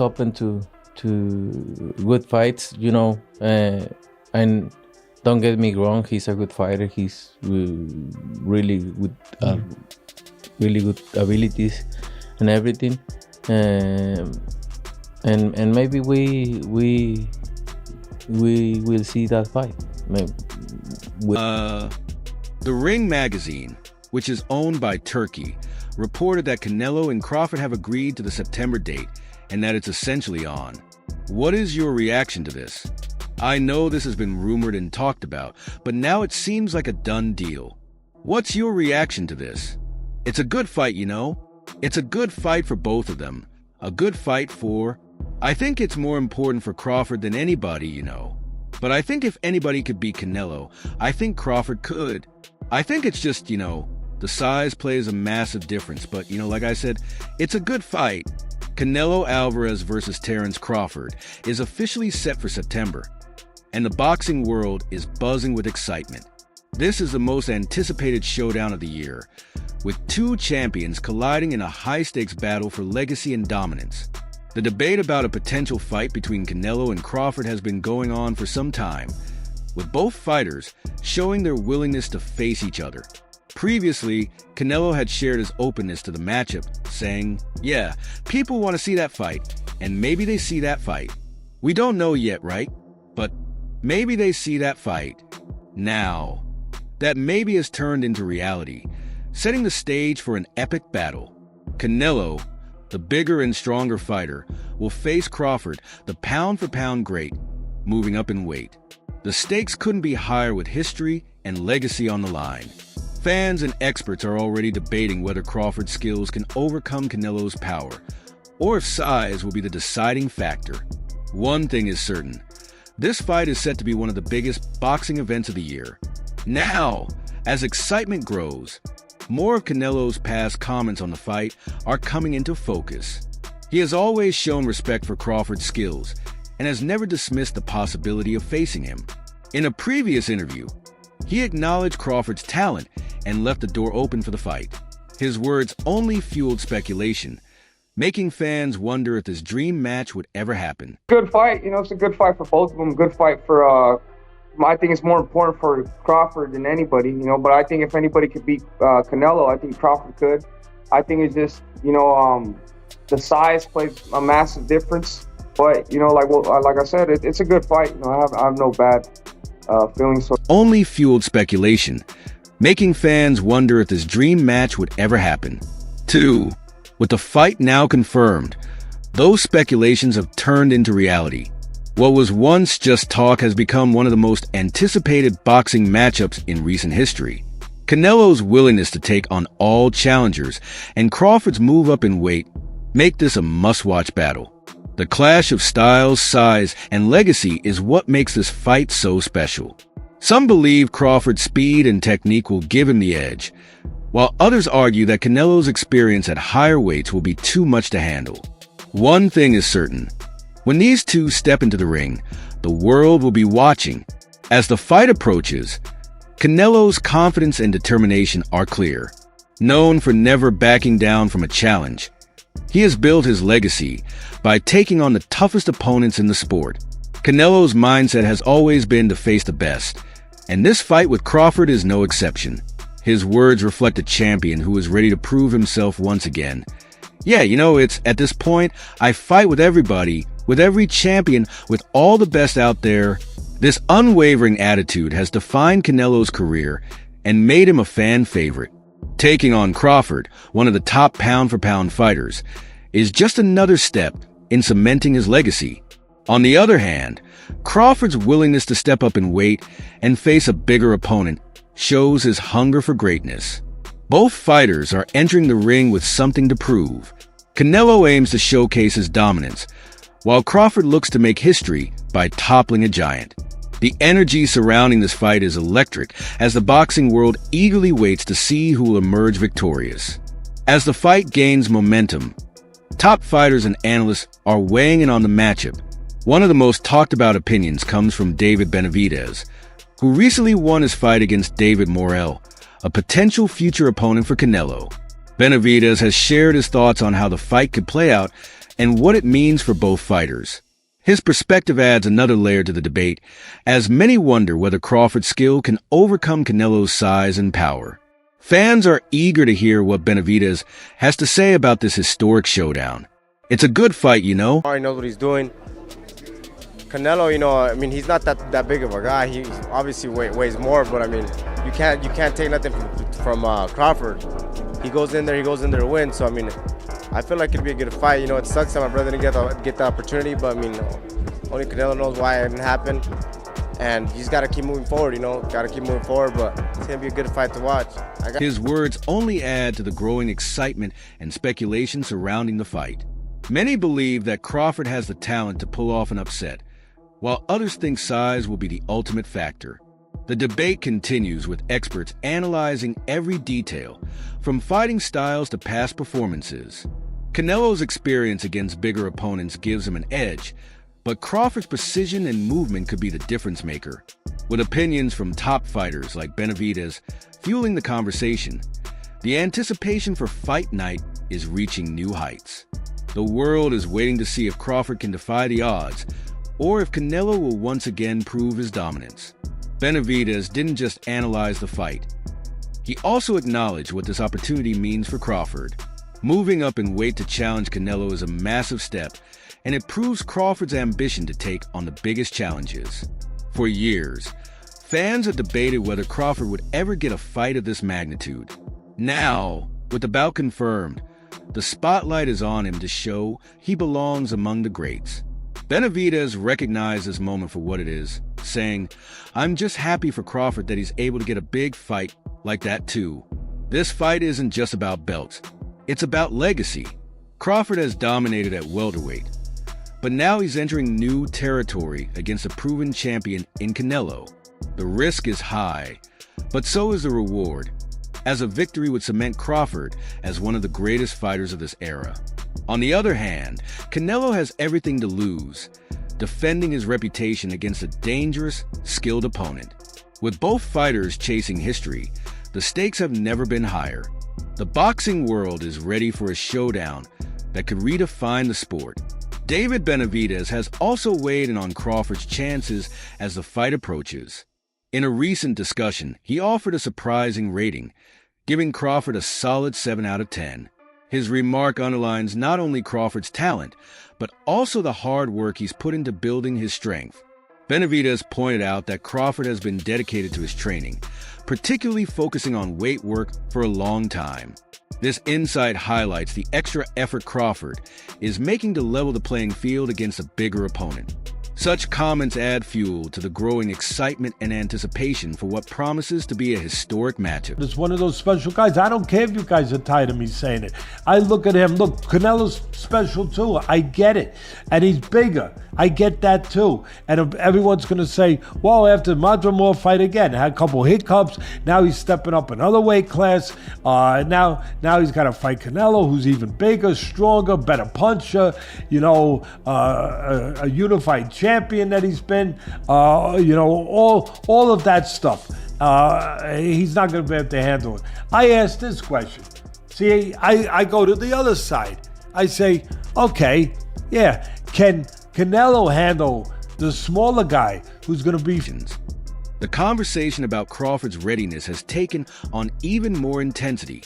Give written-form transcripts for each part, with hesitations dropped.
open to good fights, and don't get me wrong, he's a good fighter. He's really good, really good abilities and everything. And maybe we will see that fight. The Ring magazine, which is owned by Turkey, reported that Canelo and Crawford have agreed to the September date and that it's essentially on. What is your reaction to this? I know this has been rumored and talked about, but now it seems like a done deal. What's your reaction to this? It's a good fight, It's a good fight for both of them. A good fight I think it's more important for Crawford than anybody, But I think if anybody could beat Canelo, I think Crawford could. I think it's just, the size plays a massive difference. But, like I said, it's a good fight. Canelo Álvarez versus Terence Crawford is officially set for September, and the boxing world is buzzing with excitement. This is the most anticipated showdown of the year, with two champions colliding in a high-stakes battle for legacy and dominance. The debate about a potential fight between Canelo and Crawford has been going on for some time, with both fighters showing their willingness to face each other. Previously, Canelo had shared his openness to the matchup, saying, "Yeah, people want to see that fight, and maybe they see that fight. We don't know yet, right? But maybe they see that fight." Now, that maybe has turned into reality, setting the stage for an epic battle. Canelo, the bigger and stronger fighter, will face Crawford, the pound-for-pound great, moving up in weight. The stakes couldn't be higher with history and legacy on the line. Fans and experts are already debating whether Crawford's skills can overcome Canelo's power, or if size will be the deciding factor. One thing is certain. This fight is set to be one of the biggest boxing events of the year. Now, as excitement grows, more of Canelo's past comments on the fight are coming into focus. He has always shown respect for Crawford's skills and has never dismissed the possibility of facing him. In a previous interview, he acknowledged Crawford's talent and left the door open for the fight. His words only fueled speculation, making fans wonder if this dream match would ever happen. Good fight, it's a good fight for both of them. Good fight for, I think it's more important for Crawford than anybody, but I think if anybody could beat Canelo, I think Crawford could. I think it's just, the size plays a massive difference. But, like I said, it's a good fight. I have no bad feelings. Only fueled speculation, making fans wonder if this dream match would ever happen. 2. With the fight now confirmed, those speculations have turned into reality. What was once just talk has become one of the most anticipated boxing matchups in recent history. Canelo's willingness to take on all challengers and Crawford's move up in weight make this a must-watch battle. The clash of styles, size, and legacy is what makes this fight so special. Some believe Crawford's speed and technique will give him the edge, while others argue that Canelo's experience at higher weights will be too much to handle. One thing is certain. When these two step into the ring, the world will be watching. As the fight approaches, Canelo's confidence and determination are clear. Known for never backing down from a challenge, he has built his legacy by taking on the toughest opponents in the sport. Canelo's mindset has always been to face the best, and this fight with Crawford is no exception. His words reflect a champion who is ready to prove himself once again. Yeah, it's at this point, I fight with everybody, with every champion, with all the best out there. This unwavering attitude has defined Canelo's career and made him a fan favorite. Taking on Crawford, one of the top pound-for-pound fighters, is just another step in cementing his legacy. On the other hand, Crawford's willingness to step up in weight and face a bigger opponent shows his hunger for greatness. Both fighters are entering the ring with something to prove. Canelo aims to showcase his dominance, while Crawford looks to make history by toppling a giant. The energy surrounding this fight is electric as the boxing world eagerly waits to see who will emerge victorious. As the fight gains momentum, top fighters and analysts are weighing in on the matchup. One of the most talked about opinions comes from David Benavidez, who recently won his fight against David Morrell, a potential future opponent for Canelo. Benavidez has shared his thoughts on how the fight could play out and what it means for both fighters. His perspective adds another layer to the debate, as many wonder whether Crawford's skill can overcome Canelo's size and power. Fans are eager to hear what Benavidez has to say about this historic showdown. It's a good fight, you know. He knows what he's doing. Canelo, I mean, he's not that big of a guy. He obviously weighs more, but I mean, you can't take nothing from Crawford. He goes in there to win. So I mean, I feel like it'd be a good fight. It sucks that my brother didn't get the opportunity, but I mean, only Canelo knows why it didn't happen. And he's got to keep moving forward, got to keep moving forward, but it's going to be a good fight to watch. His words only add to the growing excitement and speculation surrounding the fight. Many believe that Crawford has the talent to pull off an upset, while others think size will be the ultimate factor. The debate continues with experts analyzing every detail, from fighting styles to past performances. Canelo's experience against bigger opponents gives him an edge, but Crawford's precision and movement could be the difference maker. With opinions from top fighters like Benavidez fueling the conversation, the anticipation for fight night is reaching new heights. The world is waiting to see if Crawford can defy the odds, or if Canelo will once again prove his dominance. Benavidez didn't just analyze the fight. He also acknowledged what this opportunity means for Crawford. Moving up in weight to challenge Canelo is a massive step, and it proves Crawford's ambition to take on the biggest challenges. For years, fans have debated whether Crawford would ever get a fight of this magnitude. Now, with the bout confirmed, the spotlight is on him to show he belongs among the greats. Benavidez recognized this moment for what it is, saying, "I'm just happy for Crawford that he's able to get a big fight like that too. This fight isn't just about belts, it's about legacy." Crawford has dominated at welterweight, but now he's entering new territory against a proven champion in Canelo. The risk is high, but so is the reward, as a victory would cement Crawford as one of the greatest fighters of this era. On the other hand, Canelo has everything to lose, defending his reputation against a dangerous, skilled opponent. With both fighters chasing history, the stakes have never been higher. The boxing world is ready for a showdown that could redefine the sport. David Benavidez has also weighed in on Crawford's chances as the fight approaches. In a recent discussion, he offered a surprising rating, giving Crawford a solid 7 out of 10. His remark underlines not only Crawford's talent, but also the hard work he's put into building his strength. Benavidez pointed out that Crawford has been dedicated to his training, particularly focusing on weight work for a long time. This insight highlights the extra effort Crawford is making to level the playing field against a bigger opponent. Such comments add fuel to the growing excitement and anticipation for what promises to be a historic matchup. It's one of those special guys. I don't care if you guys are tired of me saying it. I look at him. Look, Canelo's special too. I get it. And he's bigger. I get that too. And everyone's going to say, well, after Madrimov fight again, had a couple hiccups. Now he's stepping up another weight class. Now he's got to fight Canelo, who's even bigger, stronger, better puncher, a unified champion that he's been, all of that stuff. He's not going to be able to handle it. I asked this question. See, I go to the other side. I say, okay, yeah, can Canelo handle the smaller guy who's going to be... The conversation about Crawford's readiness has taken on even more intensity.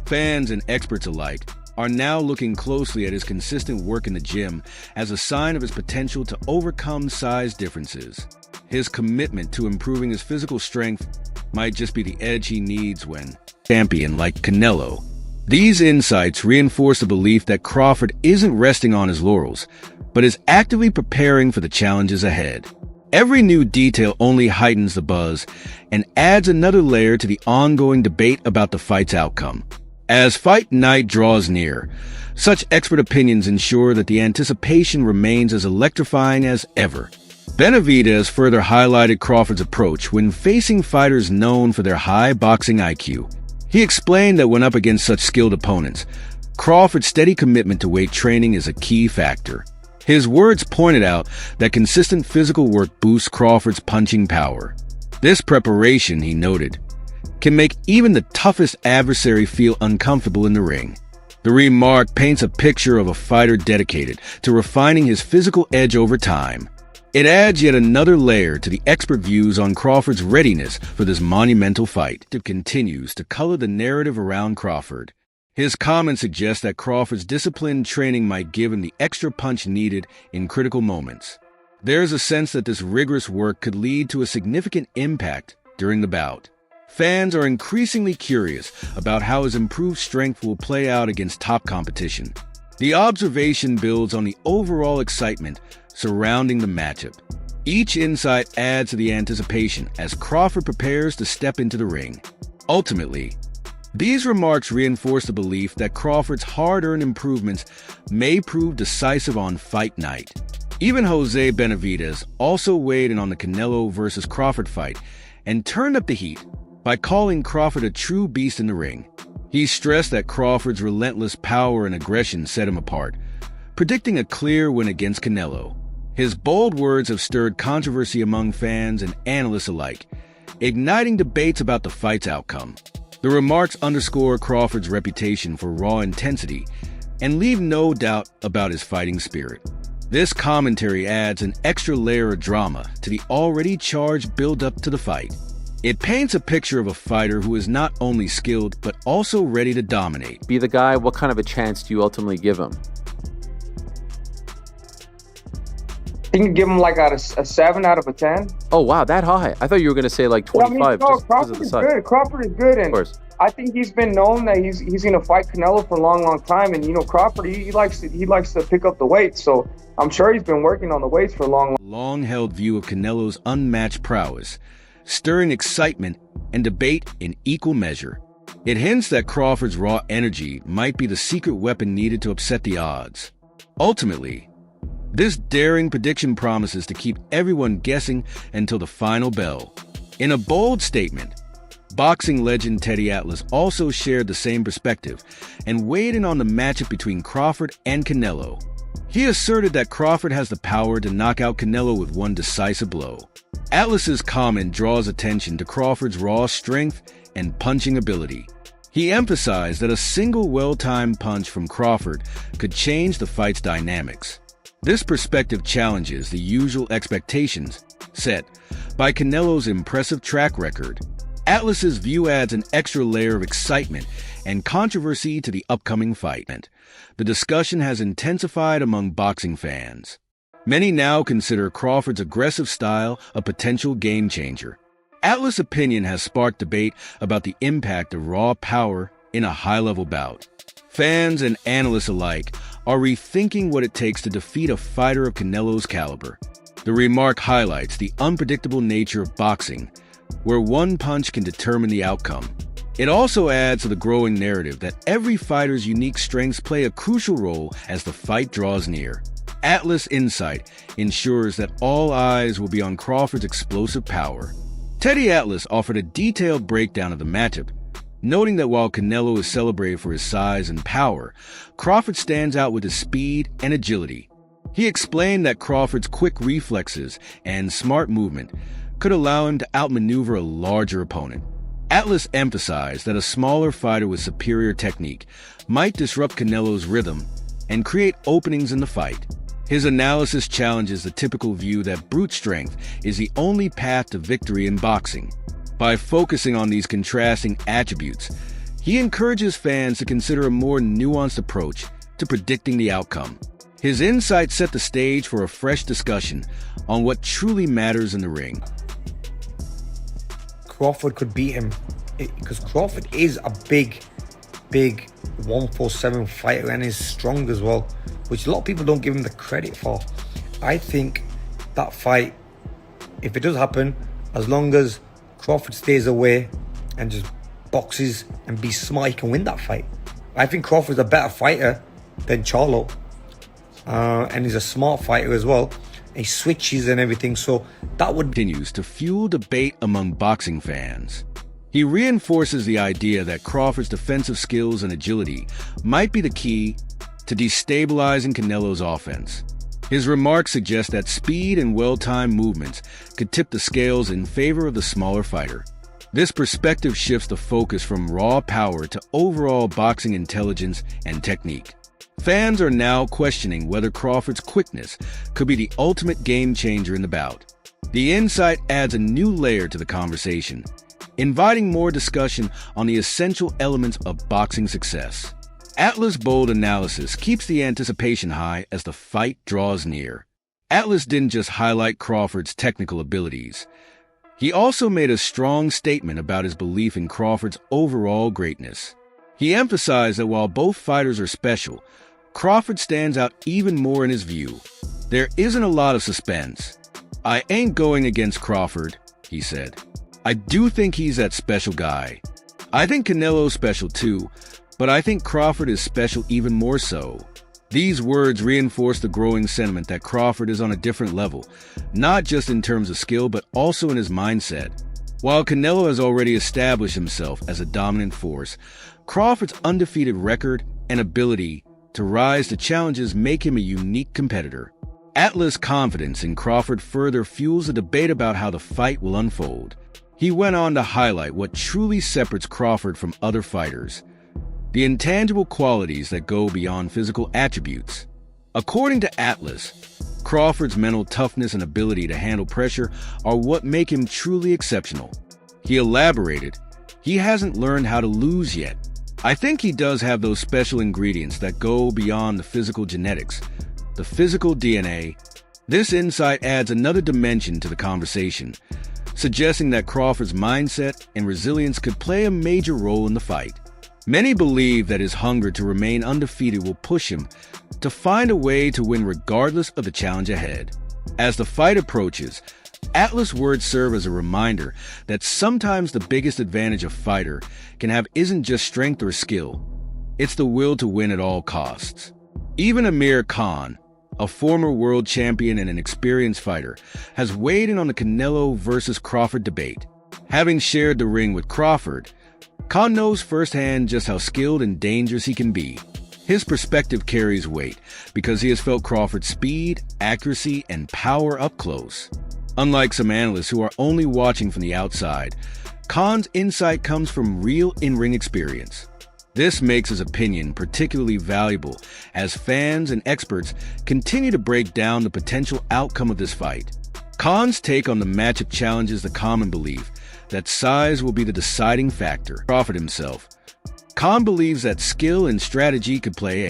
Fans and experts alike are now looking closely at his consistent work in the gym as a sign of his potential to overcome size differences. His commitment to improving his physical strength might just be the edge he needs when champion like Canelo. These insights reinforce the belief that Crawford isn't resting on his laurels, but is actively preparing for the challenges ahead. Every new detail only heightens the buzz and adds another layer to the ongoing debate about the fight's outcome. As fight night draws near, such expert opinions ensure that the anticipation remains as electrifying as ever. Benavidez further highlighted Crawford's approach when facing fighters known for their high boxing IQ. He explained that when up against such skilled opponents, Crawford's steady commitment to weight training is a key factor. His words pointed out that consistent physical work boosts Crawford's punching power. This preparation, he noted, can make even the toughest adversary feel uncomfortable in the ring. The remark paints a picture of a fighter dedicated to refining his physical edge over time. It adds yet another layer to the expert views on Crawford's readiness for this monumental fight. It continues to color the narrative around Crawford. His comments suggest that Crawford's disciplined training might give him the extra punch needed in critical moments. There's a sense that this rigorous work could lead to a significant impact during the bout. Fans are increasingly curious about how his improved strength will play out against top competition. The observation builds on the overall excitement surrounding the matchup. Each insight adds to the anticipation as Crawford prepares to step into the ring. Ultimately, these remarks reinforce the belief that Crawford's hard-earned improvements may prove decisive on fight night. Even Jose Benavidez also weighed in on the Canelo versus Crawford fight and turned up the heat by calling Crawford a true beast in the ring. He stressed that Crawford's relentless power and aggression set him apart, predicting a clear win against Canelo. His bold words have stirred controversy among fans and analysts alike, igniting debates about the fight's outcome. The remarks underscore Crawford's reputation for raw intensity and leave no doubt about his fighting spirit. This commentary adds an extra layer of drama to the already charged build-up to the fight. It paints a picture of a fighter who is not only skilled, but also ready to dominate. Be the guy, what kind of a chance do you ultimately give him? I think you give him like a 7 out of a 10. Oh, wow, that high. I thought you were going to say like 25. Crawford is good. Crawford is good. And of course. I think he's been known that he's going to fight Canelo for a long time. And, Crawford, he likes to pick up the weight. So I'm sure he's been working on the weights for a long-held view of Canelo's unmatched prowess, stirring excitement and debate in equal measure. It hints that Crawford's raw energy might be the secret weapon needed to upset the odds. Ultimately, this daring prediction promises to keep everyone guessing until the final bell. In a bold statement, boxing legend Teddy Atlas also shared the same perspective and weighed in on the matchup between Crawford and Canelo. He asserted that Crawford has the power to knock out Canelo with one decisive blow. Atlas's comment draws attention to Crawford's raw strength and punching ability. He emphasized that a single well-timed punch from Crawford could change the fight's dynamics. This perspective challenges the usual expectations set by Canelo's impressive track record. Atlas's view adds an extra layer of excitement and controversy to the upcoming fight. The discussion has intensified among boxing fans. Many now consider Crawford's aggressive style a potential game changer. Atlas' opinion has sparked debate about the impact of raw power in a high-level bout. Fans and analysts alike are rethinking what it takes to defeat a fighter of Canelo's caliber. The remark highlights the unpredictable nature of boxing, where one punch can determine the outcome. It also adds to the growing narrative that every fighter's unique strengths play a crucial role as the fight draws near. Atlas' insight ensures that all eyes will be on Crawford's explosive power. Teddy Atlas offered a detailed breakdown of the matchup, noting that while Canelo is celebrated for his size and power, Crawford stands out with his speed and agility. He explained that Crawford's quick reflexes and smart movement could allow him to outmaneuver a larger opponent. Atlas emphasized that a smaller fighter with superior technique might disrupt Canelo's rhythm and create openings in the fight. His analysis challenges the typical view that brute strength is the only path to victory in boxing. By focusing on these contrasting attributes, he encourages fans to consider a more nuanced approach to predicting the outcome. His insights set the stage for a fresh discussion on what truly matters in the ring. Crawford could beat him because Crawford is a big 147 fighter and is strong as well, which a lot of people don't give him the credit for. I think that fight, if it does happen, as long as Crawford stays away and just boxes and be smart, he can win that fight. I think Crawford's a better fighter than Charlo, and he's a smart fighter as well. He switches and everything, so that would... Continues to fuel debate among boxing fans. He reinforces the idea that Crawford's defensive skills and agility might be the key to destabilizing Canelo's offense. His remarks suggest that speed and well-timed movements could tip the scales in favor of the smaller fighter. This perspective shifts the focus from raw power to overall boxing intelligence and technique. Fans are now questioning whether Crawford's quickness could be the ultimate game changer in the bout. The insight adds a new layer to the conversation, inviting more discussion on the essential elements of boxing success. Atlas' bold analysis keeps the anticipation high as the fight draws near. Atlas didn't just highlight Crawford's technical abilities. He also made a strong statement about his belief in Crawford's overall greatness. He emphasized that while both fighters are special, Crawford stands out even more in his view. There isn't a lot of suspense. "I ain't going against Crawford," he said. "I do think he's that special guy. I think Canelo's special too, but I think Crawford is special even more so." These words reinforce the growing sentiment that Crawford is on a different level, not just in terms of skill, but also in his mindset. While Canelo has already established himself as a dominant force, Crawford's undefeated record and ability to rise to challenges make him a unique competitor. Atlas' confidence in Crawford further fuels a debate about how the fight will unfold. He went on to highlight what truly separates Crawford from other fighters: the intangible qualities that go beyond physical attributes. According to Atlas, Crawford's mental toughness and ability to handle pressure are what make him truly exceptional. He elaborated, "He hasn't learned how to lose yet. I think he does have those special ingredients that go beyond the physical genetics, the physical DNA." This insight adds another dimension to the conversation, suggesting that Crawford's mindset and resilience could play a major role in the fight. Many believe that his hunger to remain undefeated will push him to find a way to win regardless of the challenge ahead. As the fight approaches, Atlas' words serve as a reminder that sometimes the biggest advantage a fighter can have isn't just strength or skill, it's the will to win at all costs. Even Amir Khan, a former world champion and an experienced fighter, has weighed in on the Canelo versus Crawford debate. Having shared the ring with Crawford, Khan knows firsthand just how skilled and dangerous he can be. His perspective carries weight because he has felt Crawford's speed, accuracy, and power up close. Unlike some analysts who are only watching from the outside, Khan's insight comes from real in-ring experience. This makes his opinion particularly valuable as fans and experts continue to break down the potential outcome of this fight. Khan's take on the matchup challenges the common belief that size will be the deciding factor. Crawford himself. Khan believes that skill and strategy could play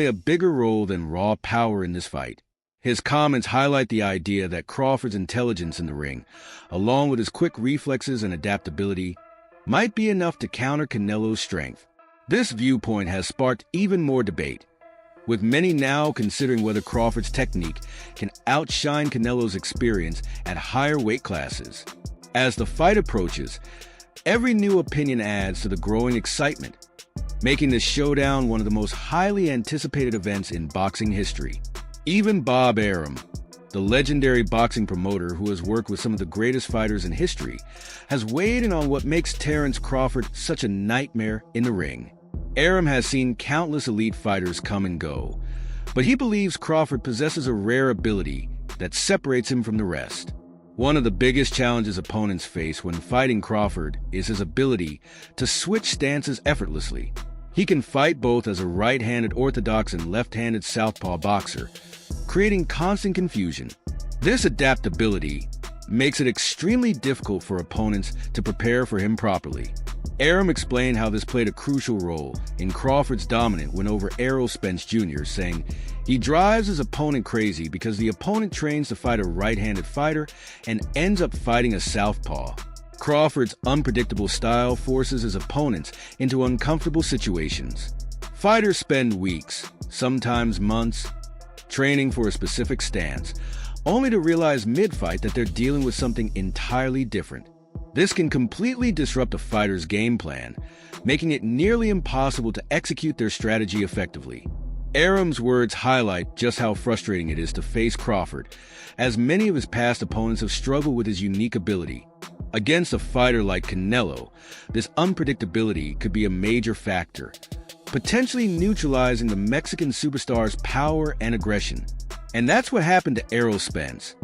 a bigger role than raw power in this fight. His comments highlight the idea that Crawford's intelligence in the ring, along with his quick reflexes and adaptability, might be enough to counter Canelo's strength. This viewpoint has sparked even more debate, with many now considering whether Crawford's technique can outshine Canelo's experience at higher weight classes. As the fight approaches, every new opinion adds to the growing excitement, making this showdown one of the most highly anticipated events in boxing history. Even Bob Arum, the legendary boxing promoter who has worked with some of the greatest fighters in history, has weighed in on what makes Terence Crawford such a nightmare in the ring. Arum has seen countless elite fighters come and go, but he believes Crawford possesses a rare ability that separates him from the rest. One of the biggest challenges opponents face when fighting Crawford is his ability to switch stances effortlessly. He can fight both as a right-handed orthodox and left-handed southpaw boxer, creating constant confusion. This adaptability makes it extremely difficult for opponents to prepare for him properly. Arum explained how this played a crucial role in Crawford's dominant win over Errol Spence Jr., saying, "He drives his opponent crazy because the opponent trains to fight a right-handed fighter and ends up fighting a southpaw. Crawford's unpredictable style forces his opponents into uncomfortable situations. Fighters spend weeks, sometimes months, training for a specific stance, only to realize mid-fight that they're dealing with something entirely different. This can completely disrupt a fighter's game plan, making it nearly impossible to execute their strategy effectively." Arum's words highlight just how frustrating it is to face Crawford, as many of his past opponents have struggled with his unique ability. Against a fighter like Canelo, this unpredictability could be a major factor, potentially neutralizing the Mexican superstar's power and aggression. And that's what happened to Errol Spence.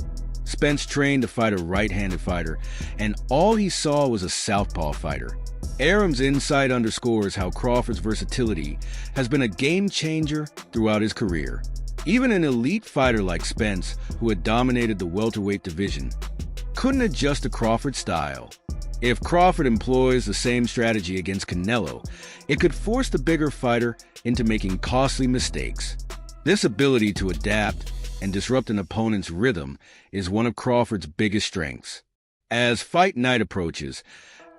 Spence trained to fight a right-handed fighter, and all he saw was a southpaw fighter. Aram's insight underscores how Crawford's versatility has been a game-changer throughout his career. Even an elite fighter like Spence, who had dominated the welterweight division, couldn't adjust to Crawford's style. If Crawford employs the same strategy against Canelo, it could force the bigger fighter into making costly mistakes. This ability to adapt and disrupt an opponent's rhythm is one of Crawford's biggest strengths. As fight night approaches,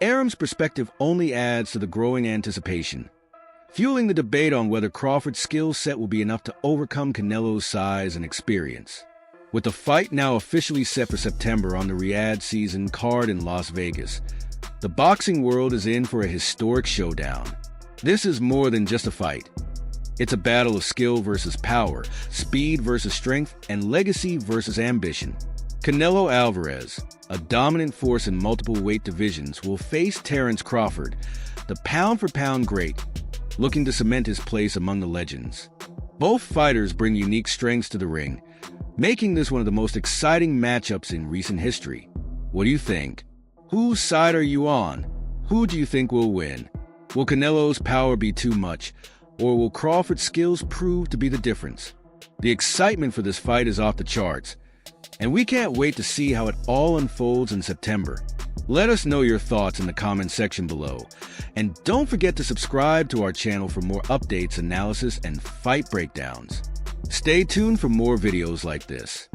Aram's perspective only adds to the growing anticipation, fueling the debate on whether Crawford's skill set will be enough to overcome Canelo's size and experience. With the fight now officially set for September on the Riyadh season card in Las Vegas, the boxing world is in for a historic showdown. This is more than just a fight. It's a battle of skill versus power, speed versus strength, and legacy versus ambition. Canelo Álvarez, a dominant force in multiple weight divisions, will face Terence Crawford, the pound-for-pound great, looking to cement his place among the legends. Both fighters bring unique strengths to the ring, making this one of the most exciting matchups in recent history. What do you think? Whose side are you on? Who do you think will win? Will Canelo's power be too much, or will Crawford's skills prove to be the difference? The excitement for this fight is off the charts, and we can't wait to see how it all unfolds in September. Let us know your thoughts in the comment section below, and don't forget to subscribe to our channel for more updates, analysis, and fight breakdowns. Stay tuned for more videos like this.